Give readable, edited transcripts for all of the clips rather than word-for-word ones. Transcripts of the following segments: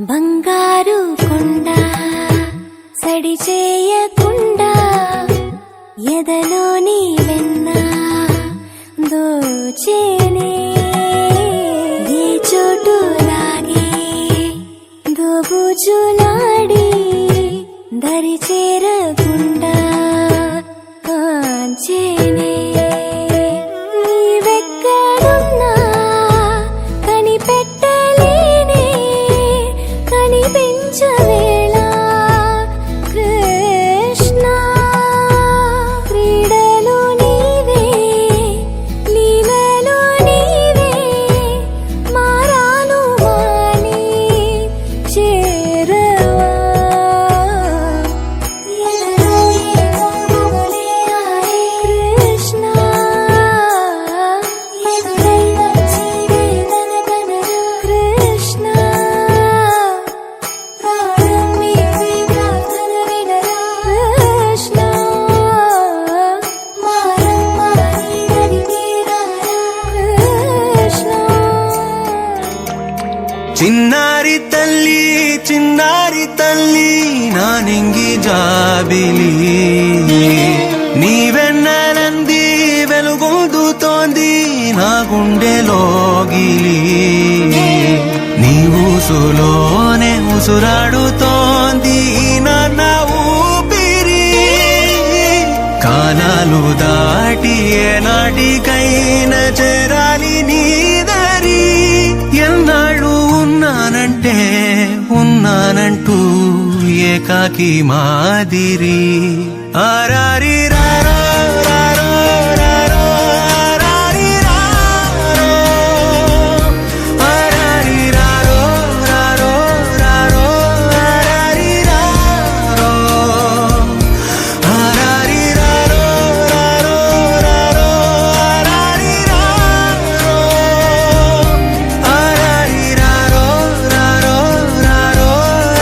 బంగారు కొండ సడి చేయకుండా ఎదలోని వెన్న దోచేనే ఏ చోటు లాగే దోబుజులాడి దరి చేరకుండా కాంచేనే నీవెక్కడున్నా కనిపెట్టలేనే కనిపించవేళ కృష్ణ క్రీడలు నీవే లీలలు నీవే మారాను వాణి చేరవా ఎదలో ఏదో మొదలే ఆడే కృష్ణ ఎదురై వచ్చి వేదన కనరా కృష్ణ ప్రాణం మీది ప్రార్థన వినరా కృష్ణ మారం మారి దరికి రారా కృష్ణ చిన్నారి తల్లి నా నింగి జాబిలి నీవెన్నెలంది వెలుగొందుతోంది నా గుండెలోగిలి నీ ఊసులోనే ఉసురాడుతోంది నా ఊపిరి కాలాలు దాటి ఏనాటికైనా చేరాలి నీ దరి ఎన్నాళ్ళు ఉన్నానంటూ ఏకాకి మాదిరి ఆరారి రారో రారో రారో ఆరారి రారో ఆరారి రారో రారో రారో ఆరారి రారో ఆరారి రారో రారో రారో ఆరారి రారో ఆరారి రారో రారో రారో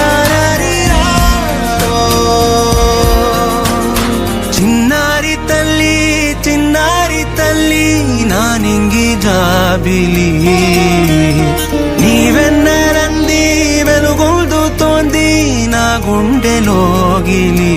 ఆరారి రారో చిన్నారి తల్లి నా నింగి జాబిలి నీవెన్నెలంది వెలుగొందుతోంది నా గుండెలోగిలి